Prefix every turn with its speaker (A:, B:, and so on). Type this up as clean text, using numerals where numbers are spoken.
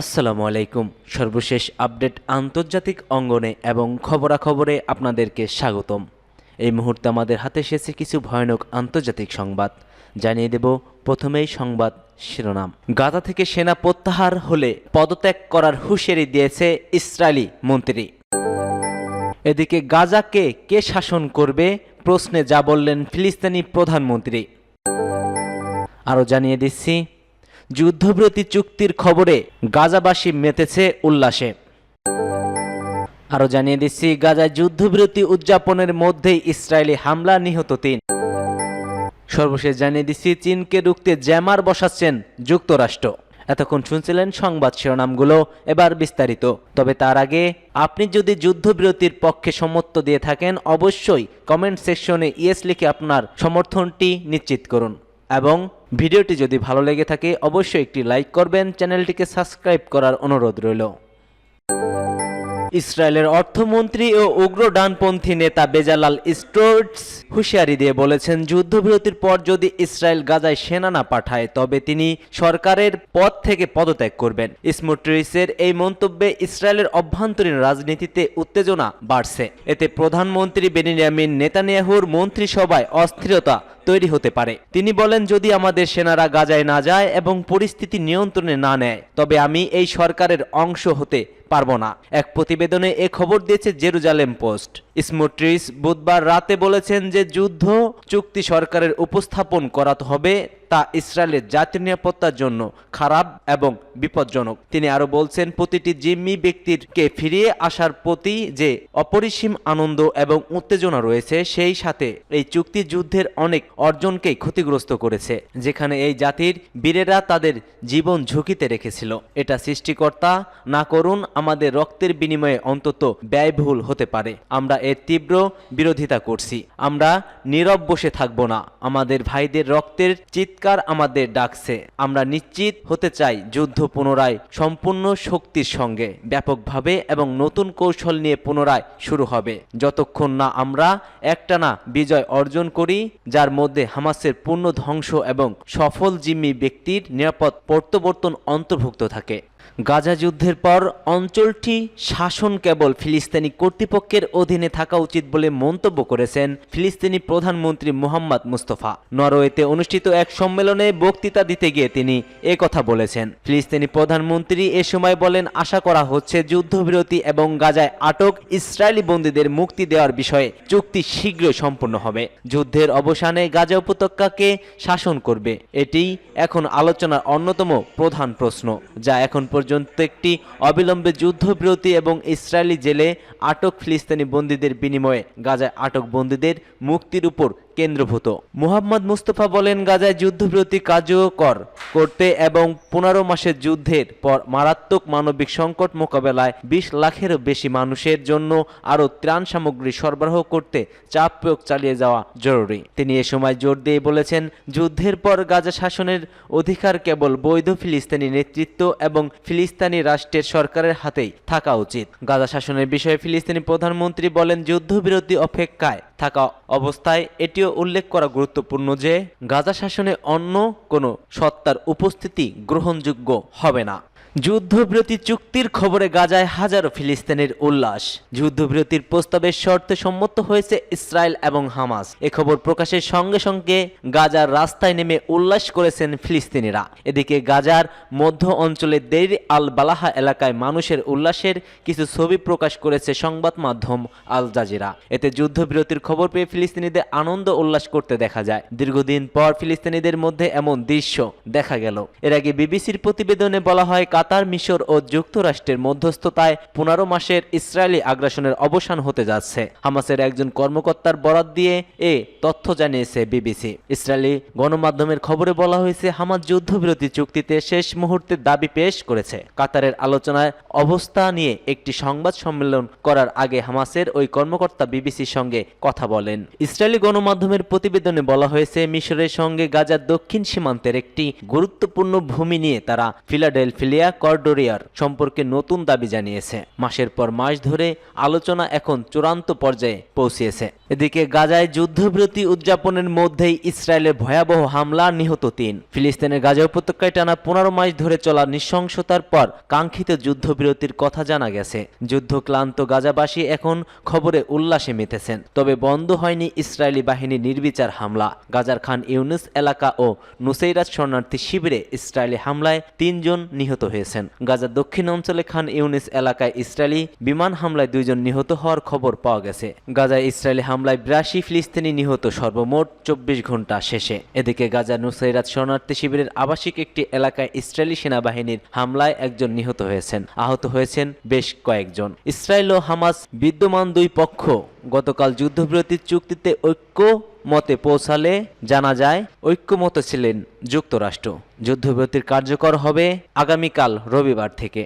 A: আসসালামু আলাইকুম। সর্বশেষ আপডেট আন্তর্জাতিক অঙ্গনে এবং খবরাখবরে আপনাদেরকে স্বাগতম। এই মুহূর্তে আমাদের হাতে এসেছে কিছু ভয়ানক আন্তর্জাতিক সংবাদ। জানিয়ে দেব প্রথমেই সংবাদ শিরোনাম। গাজা থেকে সেনা প্রত্যাহার হলে পদত্যাগ করার হুঁশিয়ারি দিয়েছে ইসরায়েলি মন্ত্রী। এদিকে গাজাকে কে শাসন করবে প্রশ্নে যা বললেন ফিলিস্তিনি প্রধানমন্ত্রী। আরও জানিয়ে দিচ্ছি, যুদ্ধবিরতি চুক্তির খবরে গাজাবাসী মেতেছে উল্লাসে। আরও জানিয়ে দিচ্ছি, গাজায় যুদ্ধবিরতি উদযাপনের মধ্যেই ইসরায়েলি হামলা, নিহত ৩। সর্বশেষ জানিয়ে দিচ্ছি, চীনকে রুখতে জ্যামার বসাচ্ছেন যুক্তরাষ্ট্র। এতক্ষণ শুনছিলেন সংবাদ শিরোনামগুলো, এবার বিস্তারিত। তবে তার আগে আপনি যদি যুদ্ধবিরতির পক্ষে সমর্থন দিয়ে থাকেন অবশ্যই কমেন্ট সেকশনে ইয়েস লিখে আপনার সমর্থনটি নিশ্চিত করুন এবং ভিডিওটি যদি ভালো লেগে থাকে অবশ্যই একটি লাইক করবেন। চ্যানেলটিকে সাবস্ক্রাইব করার অনুরোধ রইল। ইসরায়েলের অর্থমন্ত্রী ও উগ্র ডানপন্থী নেতা বেজালাল স্টোটস হুঁশিয়ারি দিয়ে বলেছেন, যুদ্ধবিরতির পর যদি ইসরায়েল গাজায় সেনা না পাঠায় তবে তিনি সরকারের পদ থেকে পদত্যাগ করবেন। স্মোট্রিচের এই মন্তব্যে ইসরায়েলের অভ্যন্তরীণ রাজনীতিতে উত্তেজনা বাড়ছে। এতে প্রধানমন্ত্রী বেনিয়ামিন নেতানিয়াহুর মন্ত্রিসভায় অস্থিরতা তৈরি হতে পারে। তিনি বলেন, যদি আমাদের সেনারা গাজায় না যায় এবং পরিস্থিতি নিয়ন্ত্রণে না নেয় তবে আমি এই সরকারের অংশ হতে পারবো না। এক প্রতিবেদনে এ খবর দিয়েছে জেরুজালেম পোস্ট। স্মোট্রিচ বুধবার রাতে বলেছেন যে যুদ্ধ চুক্তি সরকারের উপস্থাপন করাতে হবে তা ইসরায়েলের জাতীয় নিরাপত্তার জন্য খারাপ এবং বিপজ্জনক। তিনি আরো বলছেন, প্রতিটি জিম্মি ব্যক্তিরকে ফিরিয়ে আসার প্রতি যে অপরিসীম আনন্দ এবং উত্তেজনা রয়েছে সেই সাথে এই চুক্তি যুদ্ধের অনেক অর্জনকেই ক্ষতিগ্রস্ত করেছে, যেখানে এই জাতির বীরেরা তাদের জীবন ঝুঁকিতে রেখেছিল। এটা সৃষ্টিকর্তা না করুন, আমাদের রক্তের বিনিময়ে অন্তত ব্যয়বহুল হতে পারে। আমরা এর তীব্র বিরোধিতা করছি। আমরা নীরব বসে থাকব না। আমাদের ভাইদের রক্তের চিৎকার আমাদের ডাকছে। আমরা নিশ্চিত হতে চাই যুদ্ধ পুনরায় সম্পূর্ণ শক্তির সঙ্গে ব্যাপকভাবে এবং নতুন কৌশল নিয়ে পুনরায় শুরু হবে, যতক্ষণ না আমরা একটানা বিজয় অর্জন করি যার মধ্যে হামাসের পূর্ণ ধ্বংস এবং সফল জিম্মি ব্যক্তির নিরাপদ প্রত্যাবর্তন অন্তর্ভুক্ত থাকে। গাজা যুদ্ধের পর অঞ্চলটি শাসন কেবল ফিলিস্তিনি কর্তৃপক্ষের অধীনে থাকা উচিত বলে মন্তব্য করেছেন ফিলিস্তিনি প্রধানমন্ত্রী মোহাম্মদ মুস্তফা। নরওয়েতে অনুষ্ঠিত এক সম্মেলনে বক্তৃতা দিতে গিয়ে তিনি কথা বলেছেন। ফিলিস্তিনি প্রধানমন্ত্রী এ সময় বলেন, আশা করা হচ্ছে যুদ্ধবিরতি এবং গাজায় আটক ইসরায়েলি বন্দীদের মুক্তি দেওয়ার বিষয়ে চুক্তি শীঘ্রই সম্পন্ন হবে। যুদ্ধের অবসানে গাজা উপত্যকাকে শাসন করবে, এটি এখন আলোচনার অন্যতম প্রধান প্রশ্ন, যা এখন পর্যন্ত একটি অবিলম্বে যুদ্ধবিরতি এবং ইসরায়েলি জেলে আটক ফিলিস্তিনি বন্দীদের বিনিময়ে গাজায় আটক বন্দীদের মুক্তির উপর কেন্দ্রভূত। মুহাম্মদ মুস্তফা বলেন, গাজায় যুদ্ধবিরতি কার্যকর করতে এবং 15 মাসের যুদ্ধের পর মারাত্মক মানবিক সংকট মোকাবেলায় 20 লাখেরও বেশি মানুষের জন্য আরও ত্রাণ সামগ্রী সরবরাহ করতে চাপ প্রয়োগ চালিয়ে যাওয়া জরুরি। তিনি এ সময় জোর দিয়ে বলেছেন, যুদ্ধের পর গাজা শাসনের অধিকার কেবল বৈধ ফিলিস্তিনি নেতৃত্ব এবং ফিলিস্তিনি রাষ্ট্রের সরকারের হাতেই থাকা উচিত। গাজা শাসনের বিষয়ে ফিলিস্তিনি প্রধানমন্ত্রী বলেন, যুদ্ধবিরতি অপেক্ষায় থাকা অবস্থায় এটিও উল্লেখ করা গুরুত্বপূর্ণ যে গাজা শাসনে অন্য কোনো সত্তার উপস্থিতি গ্রহণযোগ্য হবে না। যুদ্ধবিরতি চুক্তির খবরে গাজায় হাজারো ফিলিস্তিনির উল্লাস। যুদ্ধবিরতির প্রস্তাবের শর্তে সম্মত হয়েছে ইসরায়েল এবং হামাস। এ খবর প্রকাশের সঙ্গে সঙ্গে গাজার রাস্তায় নেমে উল্লাস করেছেন ফিলিস্তিনিরা। এদিকে গাজার মধ্য অঞ্চলের দেইর আল বালাহা এলাকায় মানুষের উল্লাসের কিছু ছবি প্রকাশ করেছে সংবাদ মাধ্যম আল জাজিরা। এতে যুদ্ধবিরতির খবর পেয়ে ফিলিস্তিনিদের আনন্দ উল্লাস করতে দেখা যায়। দীর্ঘদিন পর ফিলিস্তিনিদের মধ্যে এমন দৃশ্য দেখা গেল। এর আগে বিবিসির প্রতিবেদনে বলা হয়, কাতার, মিশর ও যুক্তরাষ্ট্রের মধ্যস্থতায় 15 মাসের ইসরায়েলি আগ্রাসনের অবসান হতে যাচ্ছে। হামাসের একজন কর্মকর্তার বরাত দিয়ে এ তথ্য জানিয়েছে বিবিসি। ইসরায়েলি গণমাধ্যমের খবরে বলা হয়েছে, হামাস যুদ্ধবিরতি চুক্তিতে শেষ মুহূর্তে দাবি পেশ করেছে। কাতারের আলোচনায় অবস্থা নিয়ে একটি সংবাদ সম্মেলন করার আগে হামাসের ওই কর্মকর্তা বিবিসির সঙ্গে কথা বলেন। ইসরায়েলি গণমাধ্যমের প্রতিবেদনে বলা হয়েছে, মিশরের সঙ্গে গাজার দক্ষিণ সীমান্তের একটি গুরুত্বপূর্ণ ভূমি নিয়ে তারা ফিলাডেলফিয়া করিডোরিয়ার সম্পর্কে নতুন দাবি জানিয়েছে। মাসের পর মাস ধরে আলোচনা এখন চূড়ান্ত পর্যায়ে পৌঁছেছে। এদিকে গাজায় যুদ্ধবিরতি উদযাপনের মধ্যেই ইসরায়েলের ভয়াবহ হামলা, নিহত ৩। ফিলিস্তিনের গাজা উপত্যকায় টানা ১৫ মাস ধরে চলা নৃশংসতার পর কাঙ্ক্ষিত যুদ্ধবিরতির কথা জানা গেছে। যুদ্ধক্লান্ত গাজাবাসী এখন খবরে উল্লাসে মেতেছেন। তবে বন্ধ হয়নি ইসরায়েলি বাহিনীর নির্বিচার হামলা। গাজার খান ইউনুস এলাকা ও নুসেইরাত শরণার্থী শিবিরে ইসরায়েলি হামলায় ৩ জন নিহত হয়েছেন। গাজার দক্ষিণ অঞ্চলে খান ইউনুস এলাকায় ইসরায়েলি বিমান হামলায় ২ জন নিহত হওয়ার খবর পাওয়া গেছে। গাজায় ইসরায়েলি হামলায় ৮২ ফিলিস্তিনি নিহত সর্বমোট ২৪ ঘন্টা শেষে। এদিকে গাজার নুসেইরাত শরণার্থী শিবিরের আবাসিক একটি এলাকায় ইসরায়েলি সেনাবাহিনীর হামলায় ১ জন নিহত হয়েছেন, আহত হয়েছেন বেশ কয়েকজন। ইসরায়েল ও হামাস বিদ্যমান দুই পক্ষ গতকাল যুদ্ধবিরতির চুক্তিতে ঐক্যমতে পৌঁছালে জানা যায় ঐক্যমত ছিলেন যুক্তরাষ্ট্র। যুদ্ধবিরতির কার্যকর হবে আগামীকাল রবিবার থেকে।